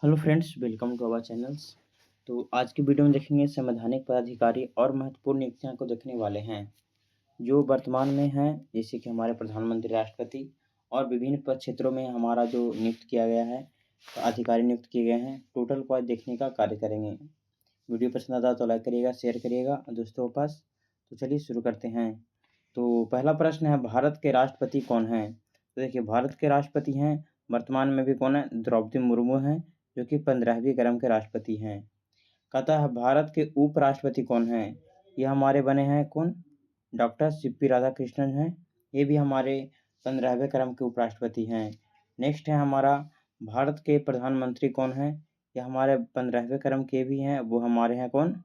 Hello friends, welcome to our channels. तो आज की वीडियो में देखेंगे संवैधानिक पदाधिकारी और महत्वपूर्ण नियुक्तियां को देखने वाले हैं जो वर्तमान में हैं, जैसे कि हमारे प्रधानमंत्री, राष्ट्रपति और विभिन्न पद क्षेत्रों में हमारा जो नियुक्त किया गया है, अधिकारी नियुक्त किए गए हैं। टोटल को आज देखने का कार्य करेंगे। वीडियो पसंद आता तो लाइक करिएगा, शेयर करिएगा दोस्तों के पास। तो चलिए शुरू करते हैं। तो पहला प्रश्न है, भारत के राष्ट्रपति कौन हैं? तो देखिए, भारत के राष्ट्रपति हैं वर्तमान में भी कौन है? द्रौपदी मुर्मू हैं, जो कि 15वीं क्रम के राष्ट्रपति हैं। कहता है भारत के उपराष्ट्रपति कौन हैं? ये हमारे बने हैं कौन? डॉक्टर सीपी राधाकृष्णन हैं। ये भी हमारे 15वें क्रम के उपराष्ट्रपति हैं। नेक्स्ट है हमारा, भारत के प्रधानमंत्री कौन हैं? ये हमारे 15वें क्रम के भी हैं। वो हमारे हैं कौन?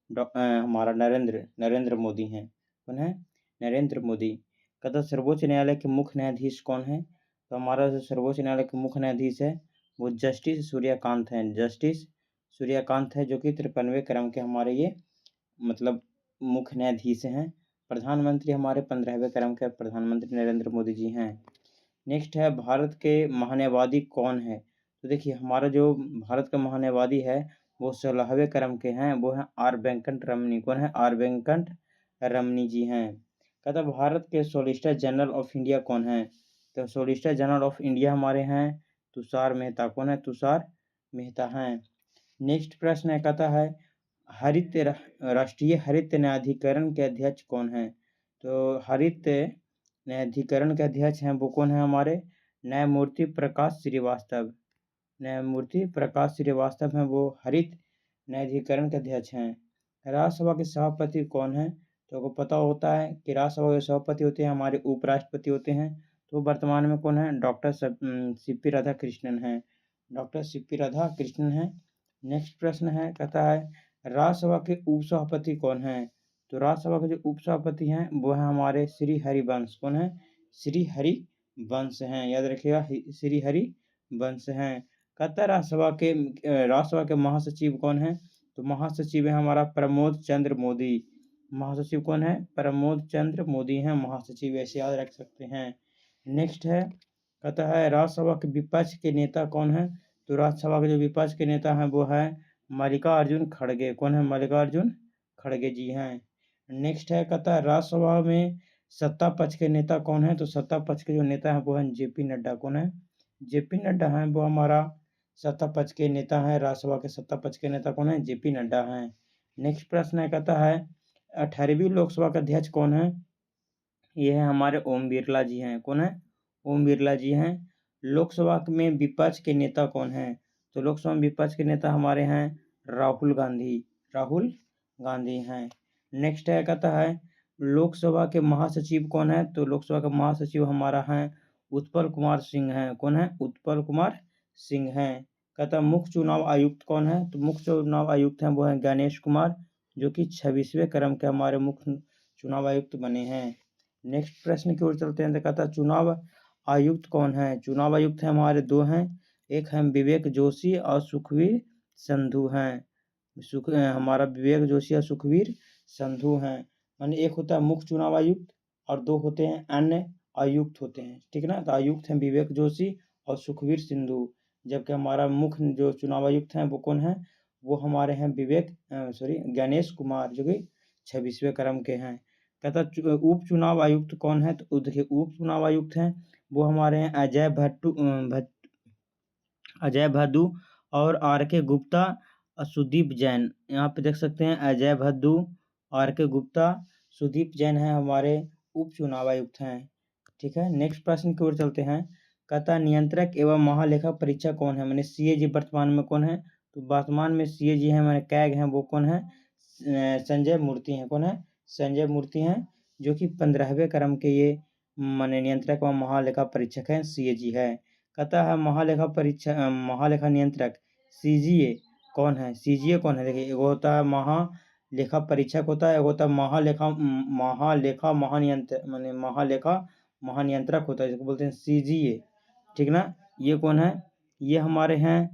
हमारा नरेंद्र मोदी हैं। कौन है? नरेंद्र मोदी। कहता सर्वोच्च न्यायालय के मुख्य न्यायाधीश कौन है? तो हमारा जो सर्वोच्च न्यायालय के मुख्य न्यायाधीश है वो जस्टिस सूर्यकांत हैं। जस्टिस सूर्यकांत है, जो कि 53वें क्रम के हमारे ये मतलब मुख्य न्यायाधीश हैं। प्रधानमंत्री हमारे 15वें क्रम के प्रधानमंत्री नरेंद्र मोदी जी हैं। नेक्स्ट है, भारत के महान्यायवादी कौन है? तो देखिए, हमारा जो भारत का महान्यायवादी है वो 16वें क्रम के हैं। वो हैं आर वेंकट रमनी। कौन है? आर वेंकट रमनी जी हैं। कहता भारत के सॉलिसिटर जनरल ऑफ इंडिया कौन है? तो सॉलिसिटर जनरल ऑफ इंडिया हमारे हैं तुषार मेहता। कौन है? तुषार मेहता हैं। नेक्स्ट प्रश्न है, कहता है राष्ट्रीय हरित न्यायाधिकरण के अध्यक्ष कौन है? तो हरित न्यायाधिकरण के अध्यक्ष हैं वो कौन है? हमारे न्यायमूर्ति प्रकाश श्रीवास्तव। न्यायमूर्ति प्रकाश श्रीवास्तव हैं, वो हरित न्यायाधिकरण के अध्यक्ष हैं। राज्यसभा के सभापति कौन है? तो आपको पता होता है कि राज्यसभा के सभापति होते हैं हमारे उपराष्ट्रपति होते हैं। तो वर्तमान में कौन है? डॉक्टर सीपी राधाकृष्णन हैं। डॉक्टर सीपी राधाकृष्णन हैं। नेक्स्ट प्रश्न है, कहता है राज्यसभा के उपसभापति कौन हैं? तो राज्यसभा के जो उपसभापति हैं वो है हमारे श्री हरिवंश। कौन है? श्री हरिवंश हैं, याद रखिएगा, श्री हरिवंश हैं। कहता है राज्यसभा के महासचिव कौन है? तो महासचिव है हमारा प्रमोद चंद्र मोदी। महासचिव कौन है? प्रमोद चंद्र मोदी हैं महासचिव, ऐसे याद रख सकते हैं। नेक्स्ट है, कहता है राज्यसभा के विपक्ष के नेता कौन है? तो राज्यसभा के जो विपक्ष के नेता हैं वो है मल्लिकार्जुन खड़गे। कौन है? मल्लिकार्जुन खड़गे जी हैं। नेक्स्ट है, कहता है राज्यसभा में सत्ता पक्ष के नेता कौन है? तो सत्ता पक्ष के जो नेता हैं वो हैं जेपी नड्डा। कौन है? जेपी नड्डा हैं, वो हमारा सत्ता पक्ष के नेता हैं। राज्यसभा के सत्ता पक्ष के नेता कौन है? जेपी नड्डा हैं। नेक्स्ट प्रश्न है, कहता है 18वीं लोकसभा का अध्यक्ष कौन है? ये है हमारे ओम बिरला जी हैं। कौन है? ओम बिरला जी हैं। लोकसभा में विपक्ष के नेता कौन हैं? तो लोकसभा में विपक्ष के नेता हमारे हैं राहुल गांधी। राहुल गांधी हैं। नेक्स्ट है, कहता है लोकसभा के महासचिव कौन है? तो लोकसभा का महासचिव हमारा है उत्पल कुमार सिंह हैं। कौन है? उत्पल कुमार सिंह हैं। कहता है मुख्य चुनाव आयुक्त कौन है? तो मुख्य चुनाव आयुक्त हैं वो हैं गणेश कुमार, जो कि 26वें क्रम के हमारे मुख्य चुनाव आयुक्त बने हैं। नेक्स्ट प्रश्न की ओर चलते हैं। तो कहता है चुनाव आयुक्त कौन है? चुनाव आयुक्त है हमारे दो हैं, एक है विवेक जोशी और सुखवीर संधू हैं। हमारा विवेक जोशी और सुखवीर संधू हैं। माने एक होता है मुख्य चुनाव आयुक्त और दो होते हैं अन्य आयुक्त होते हैं, ठीक है ना। तो आयुक्त हैं विवेक जोशी और सुखवीर सिंधु, जबकि हमारा मुख्य जो चुनाव आयुक्त हैं वो कौन है? वो हमारे हैं गणेश कुमार, जो कि 26वें क्रम के हैं। कहता उप चुनाव आयुक्त कौन है? तो देखिए, उप चुनाव आयुक्त हैं वो हमारे हैं अजय भद्दू और आर के गुप्ता और सुदीप जैन। यहाँ पे देख सकते हैं अजय भद्दू, आर के गुप्ता, सुदीप जैन हैं हमारे उप चुनाव आयुक्त हैं, ठीक है। नेक्स्ट प्रश्न की ओर चलते हैं। कहता नियंत्रक एवं महालेखा परीक्षक कौन है? मैंने सीएजी वर्तमान में कौन है? तो वर्तमान में सीएजी हैं मैंने कैग हैं, वो कौन है? संजय मूर्ति हैं। कौन है? संजय मूर्ति हैं, जो कि 15वें क्रम के ये माने नियंत्रक एवं महालेखा परीक्षक हैं, सीएजी है। कहता है महालेखा नियंत्रक सीजीए कौन है? सीजीए कौन है? देखिए, एगो होता है महालेखा परीक्षक होता है, एगो होता है महालेखा महानियंत्रक होता है, जिसको बोलते हैं सीजीए, ठीक ना। ये कौन है? ये हमारे हैं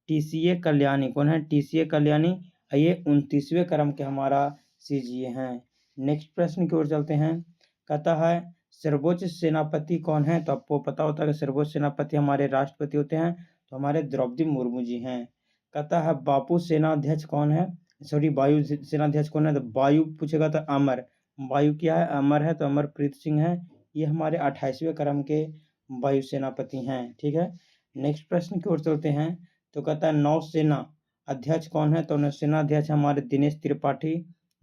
टीसीए कल्याणी। कौन है? टीसीए कल्याणी। ये 29वें क्रम के हमारा सीजीए हैं। नेक्स्ट प्रश्न की ओर चलते हैं। कहता है सर्वोच्च सेनापति कौन है? तो आपको पता होता है कि सर्वोच्च सेनापति हमारे राष्ट्रपति होते हैं, तो हमारे द्रौपदी मुर्मू जी हैं। कहता है बापू सेनाध्यक्ष कौन है, सॉरी वायु सेनाध्यक्ष कौन है, तो वायु पूछेगा तो अमर, वायु क्या है, अमर है, तो अमरप्रीत सिंह है, ये हमारे 28वें क्रम के वायु सेनापति हैं। ठीक है, नेक्स्ट प्रश्न की ओर चलते हैं। तो कहता है नौसेना अध्यक्ष कौन है, तो नौसेना अध्यक्ष हमारे दिनेश त्रिपाठी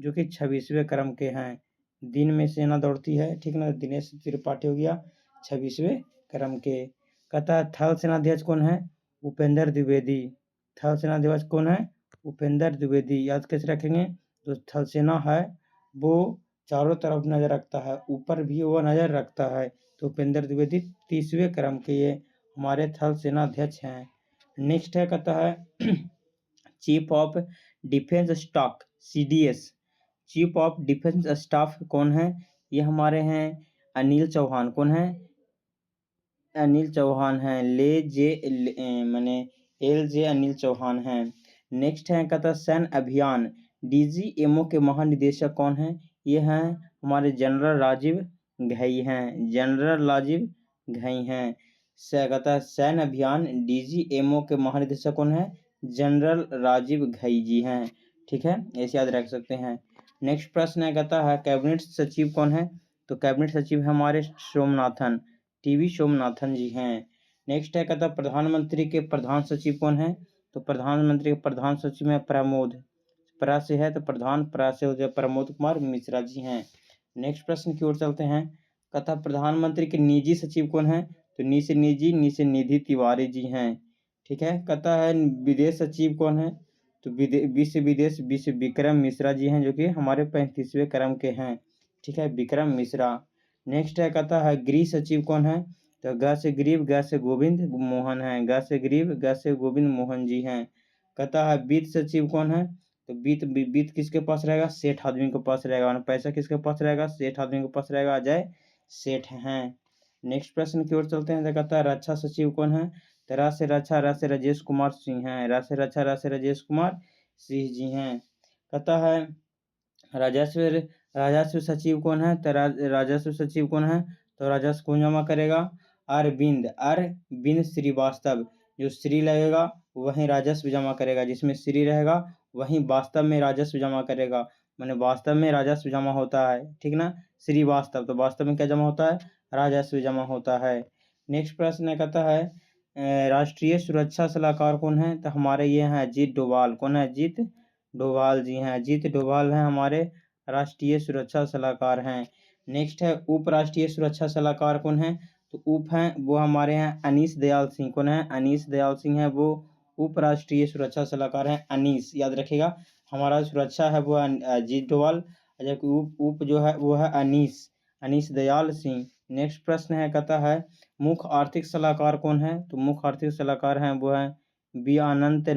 जो कि 26वें क्रम के हैं, दिन में सेना दौड़ती है। ठीक ना, दिनेश त्रिपाठी हो गया 26वें क्रम के। कहता है थल सेनाध्यक्ष कौन है, उपेंद्र द्विवेदी, थल सेनाध्यक्ष कौन है, उपेंद्र द्विवेदी। याद कैसे रखेंगे, तो थल सेना है वो चारों तरफ नजर रखता है, ऊपर भी वो नजर रखता है, तो उपेंद्र द्विवेदी 30वें क्रम के ये हमारे थल सेनाध्यक्ष हैं। नेक्स्ट है, कहता है chief of defence staff CDS, chief of defence staff कौन है, ये हमारे हैं अनिल चौहान। कौन है, अनिल चौहान हैं, माने LJ अनिल चौहान हैं। नेक्स्ट है, कहता सैन्य अभियान DGMO के महानिदेशक कौन हैं, ये हैं हमारे जनरल राजीव घई हैं, जनरल राजीव घई हैं। कहता है सैन्य अभियान DGMO के महानिदेशक कौन है, जनरल राजीव घई जी हैं। ठीक है, ऐसे याद रख सकते हैं। नेक्स्ट प्रश्न है, कहता है कैबिनेट सचिव कौन है, तो कैबिनेट सचिव हमारे सोमनाथन, TV सोमनाथन जी हैं। नेक्स्ट है, कहता प्रधानमंत्री के प्रधान सचिव कौन है, तो प्रधानमंत्री के प्रधान सचिव में प्रमोद, प्रा से है तो प्रधान, प्रा से हो जाए प्रमोद कुमार मिश्रा जी हैं। नेक्स्ट प्रश्न की ओर चलते हैं। कहता प्रधानमंत्री के निजी सचिव कौन है, तो नी से निजी, नी से निधि तिवारी जी हैं। ठीक है, कहता है विदेश सचिव कौन है, तो विश्व विक्रम मिश्रा जी हैं जो कि हमारे 35वें क्रम के हैं। ठीक है, विक्रम मिश्रा। नेक्स्ट है, कहता है गृह सचिव कौन है, तो ग से ग्रीव, ग से गोविंद मोहन है, ग से ग्रीव, ग से गोविंद मोहन जी हैं। कहता है वित्त सचिव कौन है, तो वित्त किसके पास रहेगा, सेठ आदमी के पास रहेगा, और पैसा किसके पास रहेगा, सेठ आदमी के पास रहेगा, अजय सेठ हैं। नेक्स्ट प्रश्न की ओर चलते हैं। तो कहता है रक्षा सचिव कौन है, तो रा से रक्षा, रा से राजेश कुमार सिंह हैं, रा से रक्षा, रा से राजेश कुमार सिंह जी हैं। कहता है राजस्व सचिव कौन है, तो राजस्व सचिव कौन है, तो राजस्व कौन जमा करेगा, अरविंद श्रीवास्तव, जो श्री लगेगा वहीं राजस्व जमा करेगा, जिसमें श्री रहेगा वहीं वास्तव में राजस्व जमा करेगा, माने वास्तव में राजस्व जमा होता है। ठीक ना, श्रीवास्तव, तो वास्तव में क्या जमा होता है, राजस्व जमा होता है। नेक्स्ट प्रश्न कहता है राष्ट्रीय सुरक्षा सलाहकार कौन है, तो हमारे ये हैं अजीत डोभाल। कौन है, अजीत डोभाल जी हैं, अजीत डोभाल हैं हमारे राष्ट्रीय सुरक्षा सलाहकार हैं। नेक्स्ट है उप राष्ट्रीय सुरक्षा सलाहकार कौन है, तो उप हैं वो हमारे हैं अनीश दयाल सिंह। कौन है, अनीश दयाल सिंह है वो उप राष्ट्रीय सुरक्षा सलाहकार हैं, अनीश याद रखेगा। हमारा सुरक्षा है वो अजीत डोभाल, जबकि उप जो है वो है अनीश दयाल सिंह। नेक्स्ट प्रश्न है, कहता है मुख्य आर्थिक सलाहकार कौन है, तो मुख्य आर्थिक सलाहकार हैं वो है बी अनंत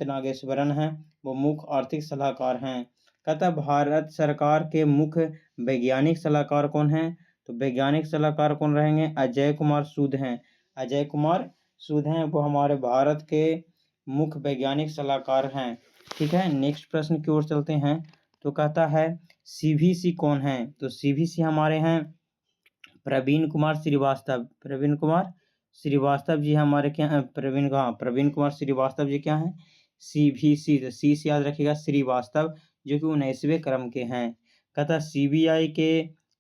नागेश्वरन हैं, वो मुख्य आर्थिक सलाहकार हैं। कहता भारत सरकार के मुख्य वैज्ञानिक सलाहकार कौन हैं, तो वैज्ञानिक सलाहकार कौन रहेंगे, अजय कुमार सूद हैं, अजय कुमार सूद हैं, वो हमारे भारत के मुख्य वैज्ञानिक सलाहकार हैं। ठीक है, नेक्स्ट प्रश्न की ओर चलते हैं। तो कहता है CVC कौन है, तो CVC हमारे हैं प्रवीण कुमार श्रीवास्तव जी हमारे क्या हैं, प्रवीण कुमार श्रीवास्तव जी क्या हैं, CVC, तो सी से याद रखिएगा श्रीवास्तव जो कि 19वें क्रम के हैं। कहता CBI के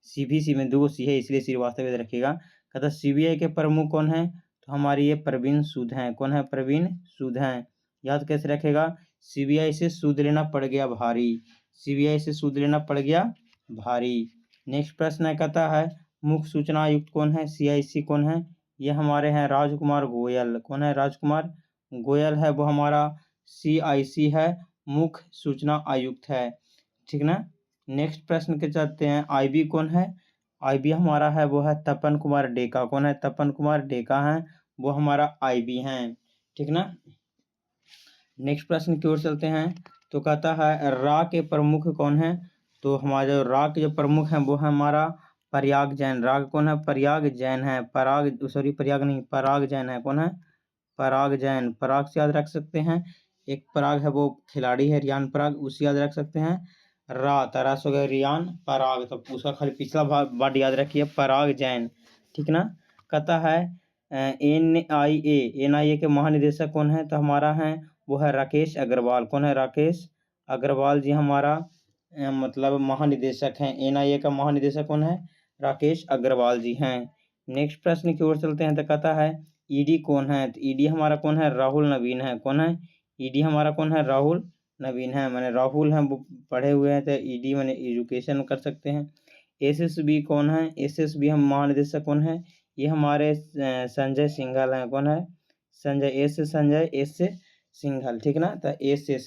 CVC में 2 सी है इसलिए श्रीवास्तव याद रखिएगा। कहता CBI के प्रमुख कौन है, तो हमारी ये प्रवीण सूद हैं। कौन है, प्रवीण सूद हैं। याद कैसे रखेगा, CBI से सूद लेना पड़ गया भारी, CBI से सूद लेना पड़ गया भारी। नेक्स्ट प्रश्न है, कहता है मुख्य सूचना आयुक्त कौन है, CIC कौन है, ये हमारे हैं राजकुमार गोयल। कौन है, राजकुमार गोयल है वो हमारा CIC है, मुख्य सूचना आयुक्त है। ठीक ना, नेक्स्ट प्रश्न के चलते हैं IB कौन है, IB हमारा है वो है तपन कुमार डेका। कौन है, तपन कुमार डेका हैं, वो हमारा IB हैं। ठीक ना, नेक्स्ट प्रश्न की ओर चलते हैं। तो कहता है रा के प्रमुख कौन है, तो हमारे रा के जो प्रमुख हैं वो है हमारा प्रयाग जैन। राग कौन है, प्रयाग जैन है, पराग जैन है। कौन है, पराग जैन, पराग से याद रख सकते हैं, एक पराग है वो खिलाड़ी है रियान पराग, उसे याद रख सकते हैं। तरास हो गया रियान पराग, तो उसका खाली पिछला वर्ड याद रखिए, पराग जैन। ठीक ना, कहता है NIA के महानिदेशक कौन है? तो हमारा है वो है राकेश अग्रवाल। कौन है? राकेश अग्रवाल जी हमारा मतलब महानिदेशक हैं। NIA का महानिदेशक कौन है? राकेश अग्रवाल जी हैं। नेक्स्ट प्रश्न की ओर चलते हैं। तो कहता है ED कौन है? तो ED हमारा कौन है? राहुल नवीन है। कौन है? ED हमारा कौन है? राहुल नवीन है। मैंने राहुल हैं, वो पढ़े हुए हैं, तो ED मैंने एजुकेशन कर सकते हैं। SSB कौन है? SSB हम महानिदेशक कौन है? ये हमारे संजय सिंघल हैं। कौन है? संजय S सिंघल। ठीक ना? तो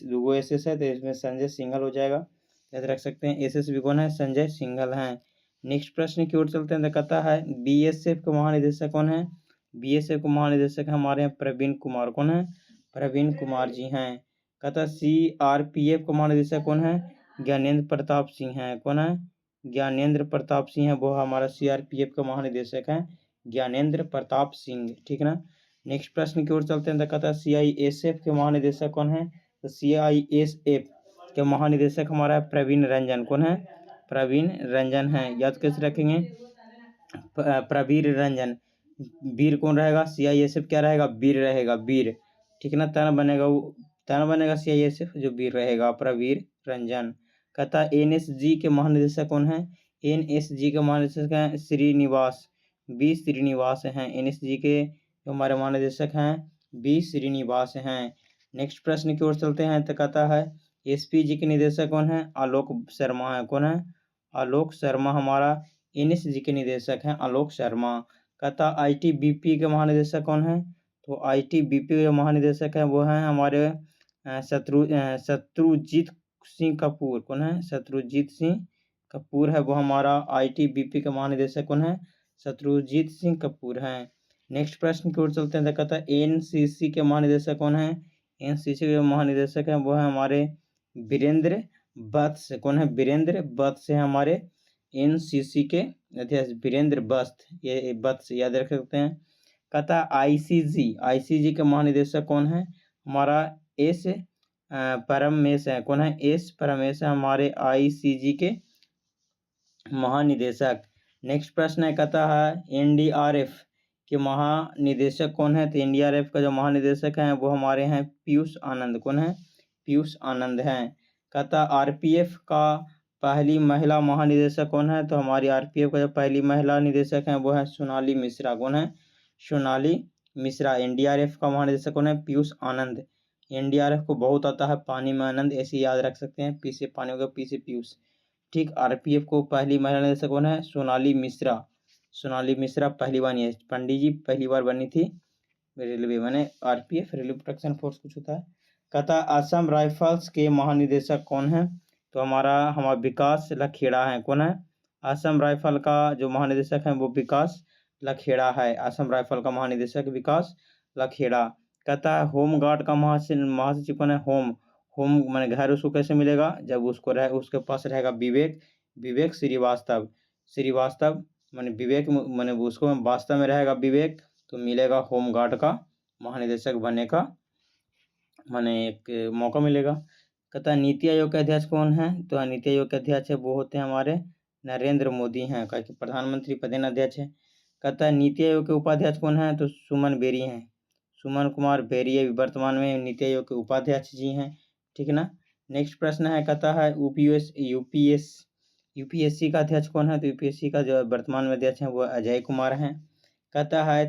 दो SS है, तो इसमें संजय सिंघल हो जाएगा, याद रख सकते हैं। SSB कौन है? संजय सिंघल हैं। नेक्स्ट प्रश्न की ओर चलते हैं। तो कहता है BSF के महानिदेशक कौन है? BSF के महानिदेशक हमारे यहाँ प्रवीण कुमार। कौन है? प्रवीण कुमार जी हैं। कहता है CRPF का महानिदेशक कौन है? ज्ञानेंद्र प्रताप सिंह हैं। कौन है? ज्ञानेंद्र प्रताप सिंह है, वो हमारा CRPF का महानिदेशक हैं, ज्ञानेंद्र प्रताप सिंह। ठीक ना? नेक्स्ट प्रश्न की ओर चलते हैं। तो कहता है CISF के महानिदेशक कौन है? तो CISF के महानिदेशक हमारा प्रवीण रंजन। कौन है? प्रवीण रंजन है। याद कैसे रखेंगे? प्रवीर रंजन। वीर कौन रहेगा? CISF क्या रहेगा? वीर रहेगा, वीर। ठीक ना? तन बनेगा CISF जो वीर रहेगा, प्रवीर रंजन। कहता है NSG के महानिदेशक कौन है? NSG के महानिदेशक हैं श्रीनिवास, B श्रीनिवास हैं। NSG के जो हमारे महानिदेशक हैं B श्रीनिवास हैं। नेक्स्ट प्रश्न की ओर चलते हैं। तो कहता है SPG के निदेशक कौन है? आलोक शर्मा है। कौन है? आलोक शर्मा हमारा NSG के निदेशक हैं, आलोक शर्मा। कहता ITBP के महानिदेशक कौन है? तो ITBP के महानिदेशक हैं वो हैं हमारे शत्रुजीत सिंह कपूर। कौन है? शत्रुजीत सिंह कपूर है, वो हमारा ITBP के महानिदेशक कौन है? शत्रुजीत सिंह कपूर हैं। नेक्स्ट प्रश्न की ओर चलते हैं। तो कहता है NCC के महानिदेशक कौन है? NCC के महानिदेशक हैं वो है हमारे वीरेंद्र वत्स। कौन है? वीरेंद्र वत्स है हमारे NCC के अध्यक्ष, वीरेंद्र वत्स याद रख सकते हैं। कहता ICG के महानिदेशक कौन है? हमारा S परमेश है। कौन है? S परमेश है हमारे ICG के महानिदेशक। नेक्स्ट प्रश्न है, कहता है NDRF के महानिदेशक कौन है? तो NDRF का जो महानिदेशक है वो हमारे हैं पीयूष आनंद। कौन है? पीयूष आनंद हैं। कहता RPF का पहली महिला महानिदेशक कौन है? तो हमारी RPF का जो पहली महिला निदेशक है वो है सोनाली मिश्रा। कौन है? सोनाली मिश्रा। NDRF का महानिदेशक कौन है? पीयूष आनंद। NDRF को बहुत आता है पानी में आनंद, ऐसे याद रख सकते हैं। पी से पानी होगा, पी से पीयूष। ठीक। RPF को पहली महिला निदेशक कौन है? सोनाली मिश्रा। सोनाली मिश्रा पहली बार नहीं है, पंडित जी पहली बार बनी थी रेलवे, मैंने RPF रेलवे प्रोटेक्शन फोर्स कुछ होता है। कहता असम राइफल्स के महानिदेशक कौन है? तो हमारा विकास लखेड़ा है। कौन है? असम राइफल का जो महानिदेशक है वो विकास लखेड़ा है। असम राइफल का महानिदेशक विकास लखेड़ा। कहता है होम गार्ड का महासचिव कौन है? होम माने घर उसको कैसे मिलेगा? जब उसके पास रहेगा विवेक श्रीवास्तव माने विवेक माने उसको वास्तव में रहेगा विवेक, तो मिलेगा होम गार्ड का महानिदेशक बनने का माने एक मौका मिलेगा। कहता है नीति आयोग के अध्यक्ष कौन है? तो नीति आयोग के अध्यक्ष है वो होते हैं हमारे नरेंद्र मोदी हैं, क्योंकि प्रधानमंत्री पद अध्यक्ष है। कहता है नीति आयोग के उपाध्यक्ष कौन है? तो सुमन बेरी हैं, सुमन कुमार बेरी है, वर्तमान में नीति आयोग के उपाध्यक्ष जी हैं। ठीक ना? नेक्स्ट प्रश्न है, कहता है यूपीएससी का अध्यक्ष कौन है? तो यूपीएससी का जो वर्तमान में अध्यक्ष है वो अजय कुमार हैं। कहता है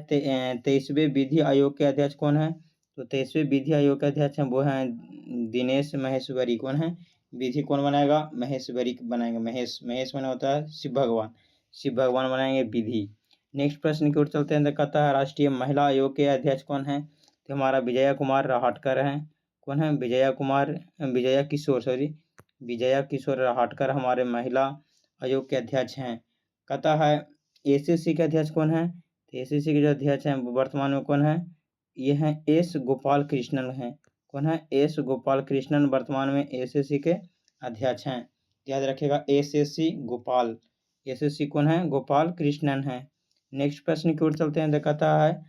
23वें विधि आयोग के अध्यक्ष कौन है? तो 23वें विधि आयोग के अध्यक्ष हैं वो हैं दिनेश महेश्वरी। कौन है? विधि कौन बनाएगा? महेश्वरी बनाएंगे। महेश माने होता है शिव भगवान बनाएंगे विधि। नेक्स्ट प्रश्न की ओर चलते हैं। तो कहता है राष्ट्रीय महिला आयोग के अध्यक्ष कौन है? तो हमारा विजया कुमार राहटकर हैं। कौन है? विजया किशोर राहटकर हमारे महिला आयोग के अध्यक्ष हैं। कहता है एसएससी के अध्यक्ष कौन है? तो एसएससी के जो अध्यक्ष हैं वर्तमान में कौन है? ये हैं एस गोपाल कृष्णन हैं। कौन है? एस गोपाल कृष्णन वर्तमान में एसएससी के अध्यक्ष हैं। याद रखिएगा एसएससी कौन है? गोपाल कृष्णन है। नेक्स्ट प्रश्न की ओर चलते हैं। तो कहता है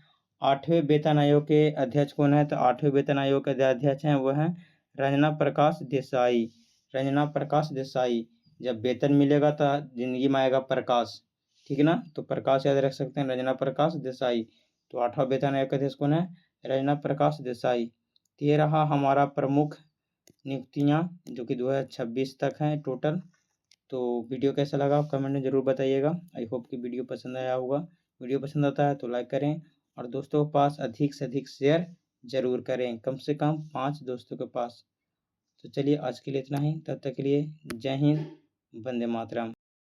8वें वेतन आयोग के अध्यक्ष कौन है? तो 8वें वेतन आयोग के अध्यक्ष हैं वो हैं रंजना प्रकाश देसाई। जब वेतन मिलेगा तो जिंदगी में आएगा प्रकाश। ठीक ना? तो प्रकाश याद रख सकते हैं, रंजना प्रकाश देसाई। तो 8वां वेतन आयोग का अध्यक्ष कौन है? रजना प्रकाश देसाई। तो ये रहा हमारा प्रमुख नियुक्तियाँ जो कि 2026 तक हैं टोटल। तो वीडियो कैसा लगा आप कमेंट में ज़रूर बताइएगा। आई होप कि वीडियो पसंद आया होगा। वीडियो पसंद आता है तो लाइक करें और दोस्तों के पास अधिक से अधिक शेयर ज़रूर करें, कम से कम 5 दोस्तों के पास। तो चलिए आज के लिए इतना ही, तब तक के लिए जय हिंद, वंदे मातरम।